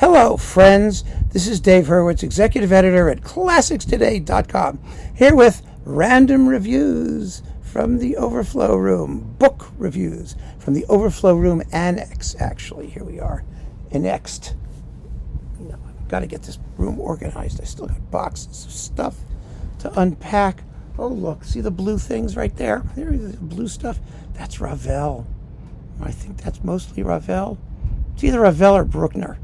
Hello, friends. This is Dave Hurwitz, executive editor at ClassicsToday.com, here with random reviews from the Overflow Room, book reviews from the Overflow Room Annex, actually. Here we are, annexed. I've got to get this room organized. I still got boxes of stuff to unpack. Oh, look, see the blue things right there? There's the blue stuff. That's Ravel. I think that's mostly Ravel. It's either Ravel or Bruckner.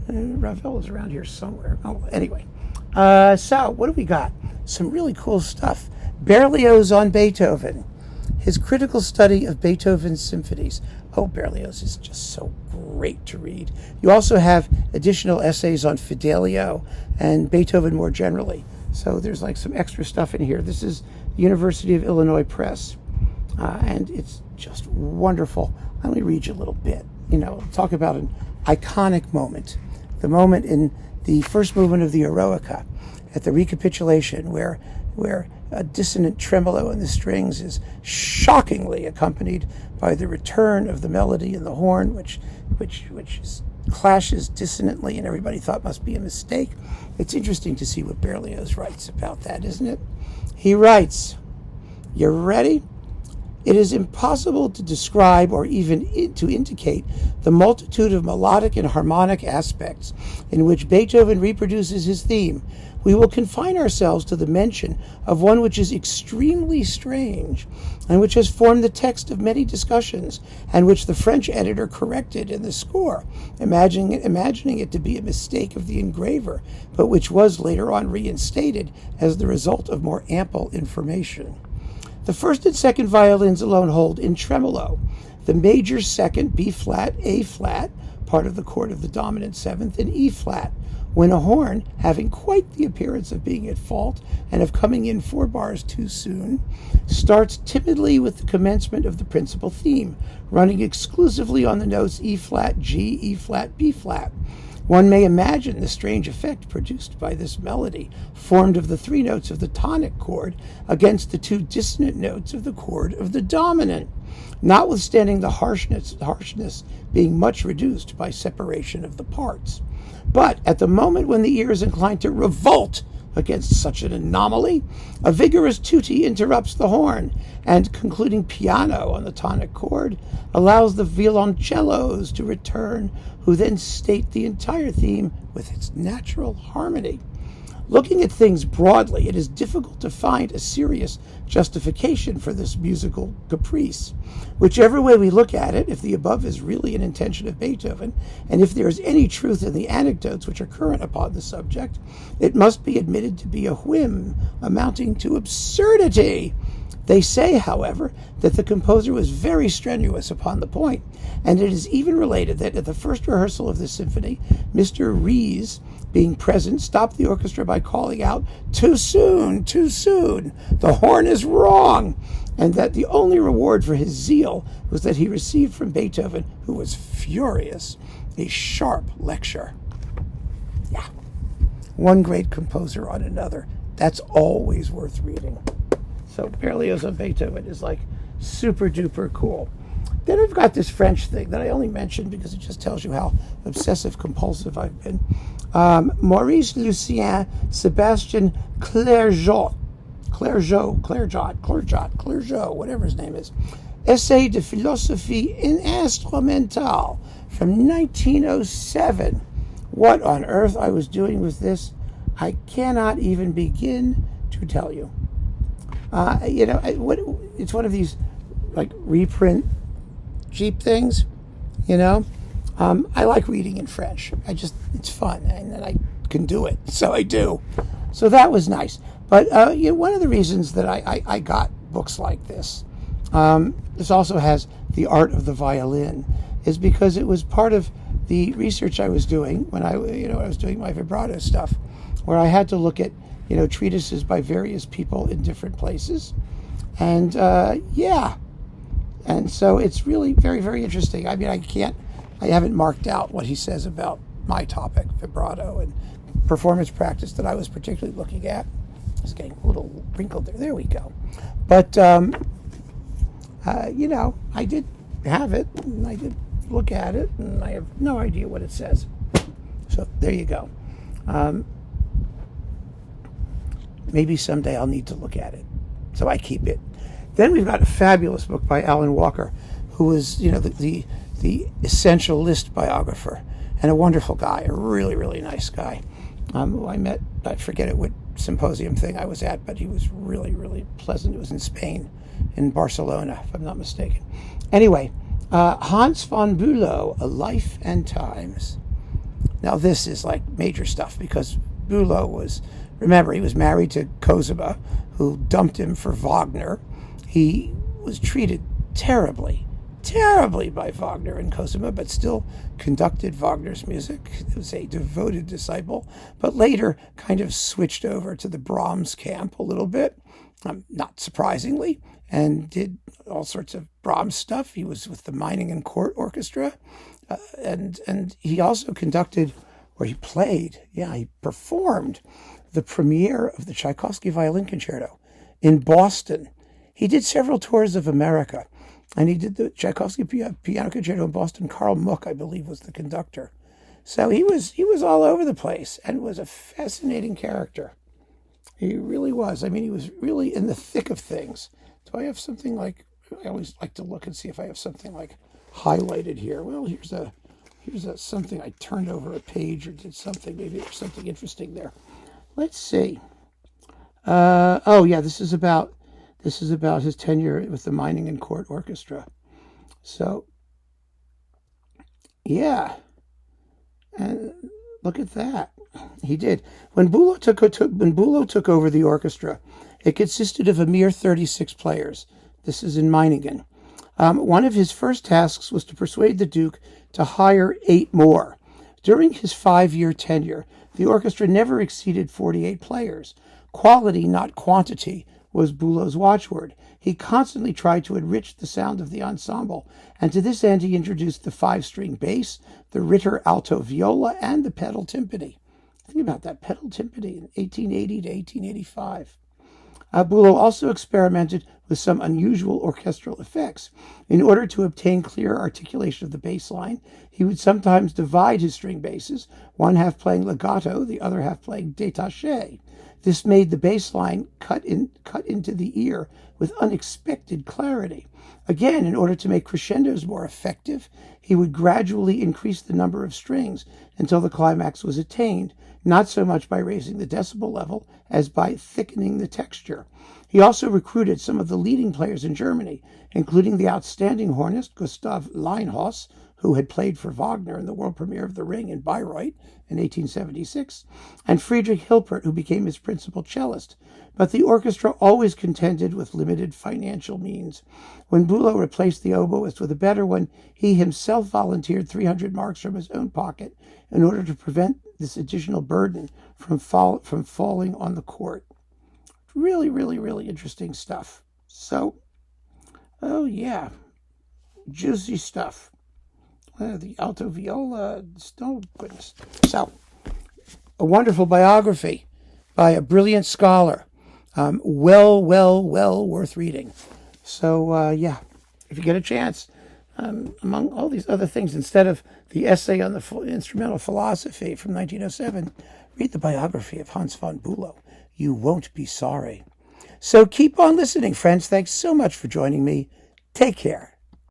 Ravel is around here somewhere. Oh, anyway. So, what do we got? Some really cool stuff. Berlioz on Beethoven. His critical study of Beethoven's symphonies. Oh, Berlioz is just so great to read. You also have additional essays on Fidelio and Beethoven more generally. So there's like some extra stuff in here. This is the University of Illinois Press. And it's just wonderful. Let me read you a little bit. Talk about an iconic moment. The moment in the first movement of the Eroica at the recapitulation where a dissonant tremolo in the strings is shockingly accompanied by the return of the melody in the horn, which clashes dissonantly and everybody thought must be a mistake. It's interesting to see what Berlioz writes about that, isn't it? He writes, you ready? It is impossible to describe or even to indicate the multitude of melodic and harmonic aspects in which Beethoven reproduces his theme. We will confine ourselves to the mention of one which is extremely strange and which has formed the text of many discussions and which the French editor corrected in the score, imagining it to be a mistake of the engraver, but which was later on reinstated as the result of more ample information. The first and second violins alone hold in tremolo. The major second, B flat, A flat, part of the chord of the dominant seventh, and E flat, when a horn, having quite the appearance of being at fault and of coming in 4 bars too soon, starts timidly with the commencement of the principal theme, running exclusively on the notes E flat, G, E flat, B flat. One may imagine the strange effect produced by this melody, formed of the 3 notes of the tonic chord against the 2 dissonant notes of the chord of the dominant, notwithstanding the harshness being much reduced by separation of the parts. But at the moment when the ear is inclined to revolt against such an anomaly, a vigorous tutti interrupts the horn, and, concluding piano on the tonic chord, allows the violoncellos to return, who then state the entire theme with its natural harmony. Looking at things broadly, it is difficult to find a serious justification for this musical caprice. Whichever way we look at it, if the above is really an intention of Beethoven, and if there is any truth in the anecdotes which are current upon the subject, it must be admitted to be a whim amounting to absurdity. They say, however, that the composer was very strenuous upon the point, and it is even related that at the first rehearsal of the symphony, Mr. Ries, being present, stopped the orchestra by calling out, "Too soon, too soon, the horn is wrong," and that the only reward for his zeal was that he received from Beethoven, who was furious, a sharp lecture. Yeah, one great composer on another. That's always worth reading. So Berlioz on Beethoven is like super duper cool. Then I've got this French thing that I only mentioned because it just tells you how obsessive compulsive I've been. Maurice Lucien Sebastian Clergeot, whatever his name is. Essai de philosophie instrumentale from 1907. What on earth I was doing with this, I cannot even begin to tell you. It's one of these like reprint cheap things, I like reading in French. It's fun, and I can do it, so I do. So that was nice. But one of the reasons that I got books like this, this also has The Art of the Violin, is because it was part of the research I was doing when I was doing my vibrato stuff, where I had to look at treatises by various people in different places, and and so it's really very, very interesting. I mean, I haven't marked out what he says about my topic, vibrato and performance practice, that I was particularly looking at. It's getting a little wrinkled there. There we go. But, I did have it, and I did look at it, and I have no idea what it says. So there you go. Maybe someday I'll need to look at it, so I keep it. Then we've got a fabulous book by Alan Walker, who was, the essential list biographer, and a wonderful guy, a really, really nice guy, who I met, I forget what symposium thing I was at, but he was really, really pleasant. It was in Spain, in Barcelona, if I'm not mistaken. Anyway, Hans von Bülow, A Life and Times. Now this is like major stuff, because Bulo was, remember, he was married to Cosima, who dumped him for Wagner. He was treated terribly by Wagner and Cosima, but still conducted Wagner's music. He was a devoted disciple, but later kind of switched over to the Brahms camp a little bit, not surprisingly, and did all sorts of Brahms stuff. He was with the Mining and Court Orchestra, and he also conducted, or he performed the premiere of the Tchaikovsky Violin Concerto in Boston. He did several tours of America, and he did the Tchaikovsky Piano Concerto in Boston. Carl Muck, I believe, was the conductor. So he was all over the place and was a fascinating character. He really was. I mean, he was really in the thick of things. Do I have something like, I always like to look and see if I have something like highlighted here. Well, here's something. I turned over a page or did something. Maybe there's something interesting there. Let's see. This is about his tenure with the Mining and Court Orchestra. So, yeah, and look at that. He did. When Bulo took over the orchestra, it consisted of a mere 36 players. This is in Meiningen. One of his first tasks was to persuade the Duke to hire 8 more. During his 5-year tenure, the orchestra never exceeded 48 players. Quality, not quantity, was Bulow's watchword. He constantly tried to enrich the sound of the ensemble, and to this end he introduced the 5-string bass, the Ritter alto viola, and the pedal timpani. Think about that, pedal timpani in 1880 to 1885. Bulo also experimented with some unusual orchestral effects. In order to obtain clear articulation of the bass line, he would sometimes divide his string basses, one half playing legato, the other half playing détaché. This made the bass line cut into the ear with unexpected clarity. Again, in order to make crescendos more effective, he would gradually increase the number of strings until the climax was attained, not so much by raising the decibel level as by thickening the texture. He also recruited some of the leading players in Germany, including the outstanding hornist Gustav Leinhaus, who had played for Wagner in the world premiere of The Ring in Bayreuth in 1876, and Friedrich Hilpert, who became his principal cellist. But the orchestra always contended with limited financial means. When Bulo replaced the oboist with a better one, he himself volunteered 300 marks from his own pocket in order to prevent this additional burden from falling on the court. Really, really, really interesting stuff. So, oh yeah, juicy stuff. The alto viola, oh goodness. So, a wonderful biography by a brilliant scholar. Well worth reading. So, if you get a chance, among all these other things, instead of the essay on the instrumental philosophy from 1907, read the biography of Hans von Bülow. You won't be sorry. So keep on listening, friends. Thanks so much for joining me. Take care.